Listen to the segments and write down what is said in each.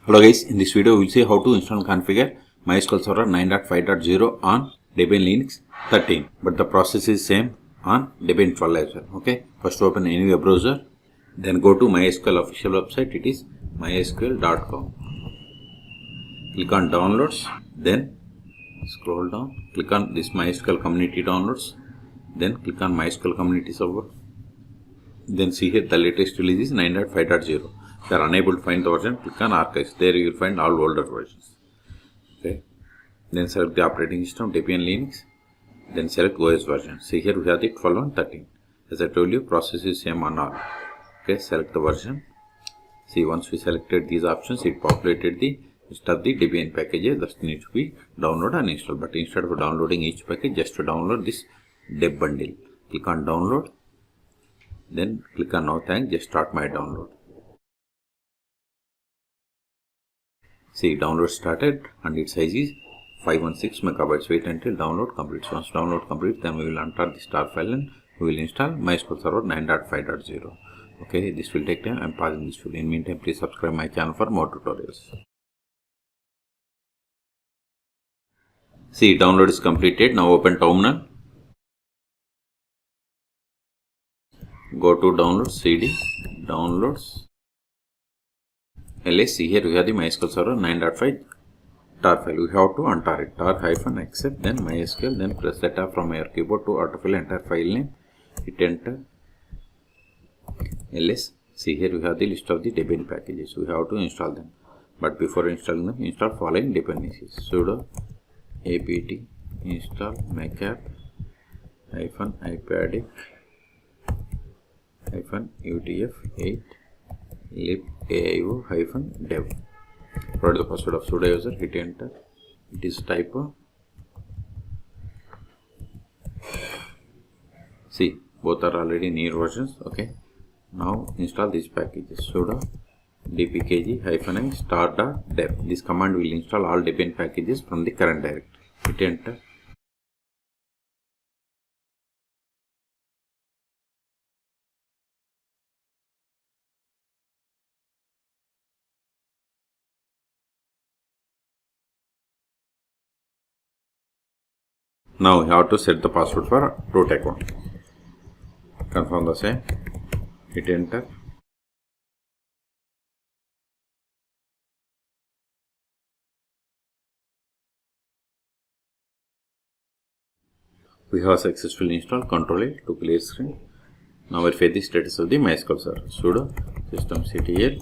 Hello guys, in this video we will see how to install and configure MySQL Server 9.5.0 on Debian Linux 13, but the process is same on Debian 12 as well. Okay, first open any web browser, then go to MySQL official website. It is mysql.com. Click on downloads, then scroll down, click on this MySQL community downloads, then click on MySQL community server. Then see here the latest release is 9.5.0. If you are unable to find the version, click on archives. There you will find all older versions. Okay. Then select the operating system, Debian Linux. Then select OS version. See here we have the 12 and 13. As I told you, process is same on all. Okay. Select the version. See, once we selected these options, it populated the list of the Debian packages that need to be downloaded and installed. But instead of downloading each package, just to download this deb bundle. Click on download. Then click on no thanks, just start my download. See, download started and its size is 516 megabytes. Wait until download completes. Once download completes, then we will enter the star file and we will install MySQL Server 9.5.0. Okay, this will take time. I am pausing this video. In meantime, please subscribe my channel for more tutorials. See, download is completed. Now open terminal. Go to download cd, downloads. Let's see here we have the MySQL Server 9.5 tar file. We have to untar it. tar-accept, then MySQL, then press the tab from your keyboard to autofill entire file name. Hit enter. ls. See here we have the list of the Debian packages. We have to install them. But before installing them, install following dependencies. Sudo apt install macapp -ipadic -utf8 libaio-dev. Provide the password of sudo user, hit enter. It is typo. See, both are already near versions. Okay, now install these packages. Sudo dpkg-i star.deb. This command will install all Debian packages from the current directory. Hit enter. Now you have to set the password for root account. Confirm the same. Hit enter. We have successfully installed Ctrl-A to clear screen. Now verify the status of the MySQL server. Sudo systemctl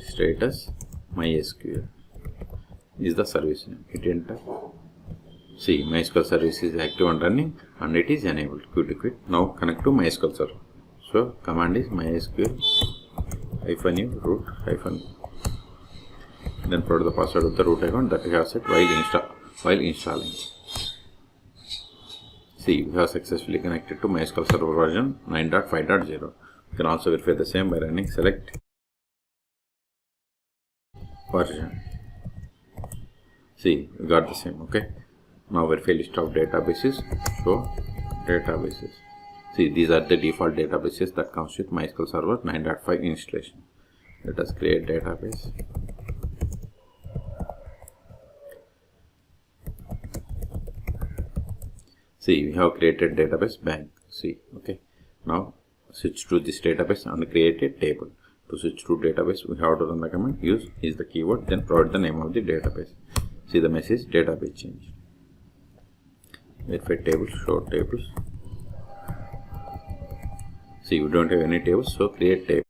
status MySQL is the service name. Hit enter. See, MySQL service is active and running and it is enabled. Quit. Now connect to MySQL server. So command is MySQL -u root then provide the password of the root account that we have set while installing. See, we have successfully connected to MySQL Server version 9.5.0. You can also verify the same by running select version. See, we got the same. Okay. Now verify list of databases. Show databases. See, these are the default databases that comes with MySQL Server 9.5 installation. Let us create database. See, we have created database bank. See, okay. Now switch to this database and create a table. To switch to database, we have to run the command use is the keyword, then provide the name of the database. See the message database change. Verify tables, show tables. See, we don't have any tables, so create table.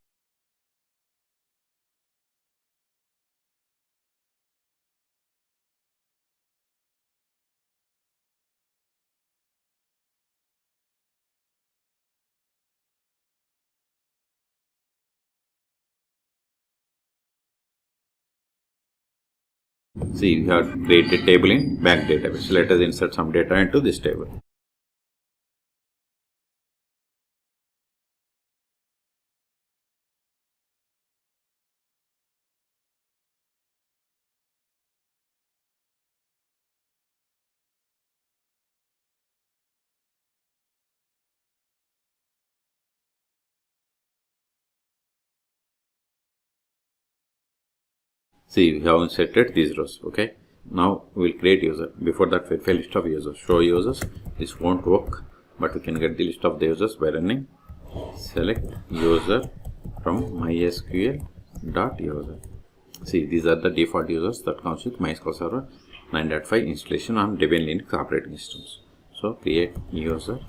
See, we have created table in bank database. Let us insert some data into this table. See, we have inserted these rows. Okay. Now we will create user. Before that, verify list of users. Show users. This won't work, but we can get the list of the users by running select user from mysql.user. See, these are the default users that comes with MySQL Server 9.5 installation on Debian Linux operating systems. So create user.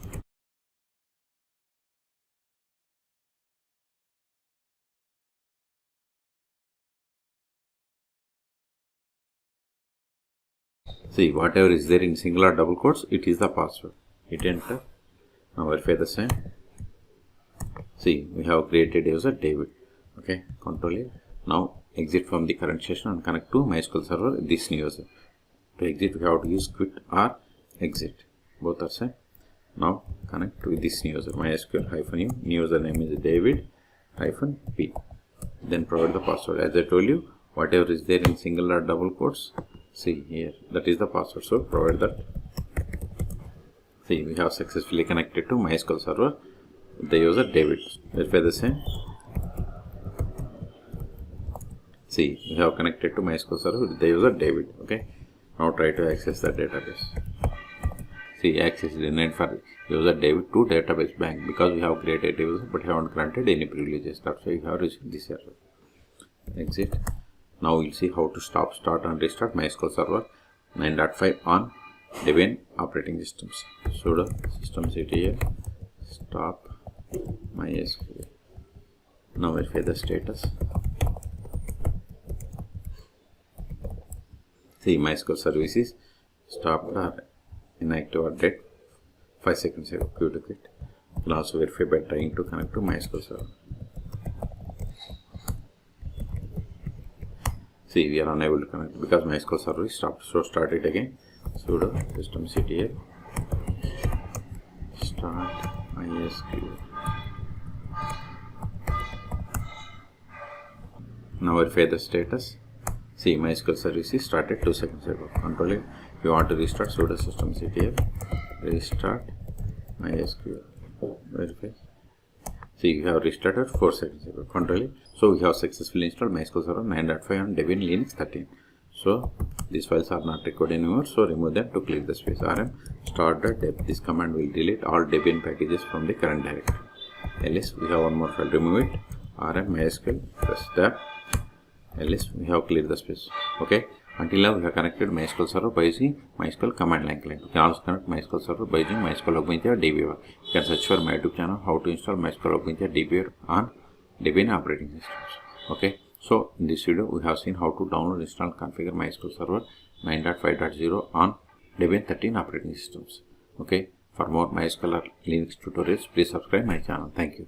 See, whatever is there in single or double quotes, it is the password. Hit enter. Now verify the same. See, we have created user David. Okay, Control A. Now exit from the current session and connect to MySQL Server this new user. To exit, we have to use quit or exit. Both are same. Now connect to this new user MySQL-u. New user name is David-p. Then provide the password. As I told you, whatever is there in single or double quotes, see here, that is the password. So provide that. See, we have successfully connected to MySQL Server with the user David. Verify the same. See, we have connected to MySQL Server with the user David. Okay. Now try to access the database. See, access is denied for user David to database bank because we have created a user but haven't granted any privileges. That's why we have received this error. Exit. Now we'll see how to stop, start and restart MySQL Server 9.5 on Debian operating systems. Sudo systemctl stop MySQL. Now verify the status. See, MySQL services stopped or inactive or dead 5 seconds ago. Q to quit. You can also verify by trying to connect to MySQL Server. See, we are unable to connect because MySQL Server is stopped. So start it again. Sudo systemctl start MySQL. Now verify the status. See, MySQL service is started 2 seconds ago. Control it. If you want to restart, sudo systemctl restart MySQL. Verify. See, you have restarted 4 seconds ago. Control it. So we have successfully installed MySQL Server 9.5 on Debian Linux 13. So these files are not required anymore. So remove them to clear the space. rm start.deb. This command will delete all Debian packages from the current directory. Ls, we have one more file. Remove it. rm mysql press tab. Ls, we have cleared the space. Okay. Until now, we have connected MySQL Server by using MySQL command line client. You can also connect MySQL Server by using MySQL Logmedia or DBA. You can search for my YouTube channel how to install MySQL Logmedia DBA on Debian operating systems. Okay. So in this video, we have seen how to download, install, configure MySQL Server 9.5.0 on Debian 13 operating systems. Okay. For more MySQL or Linux tutorials, please subscribe my channel. Thank you.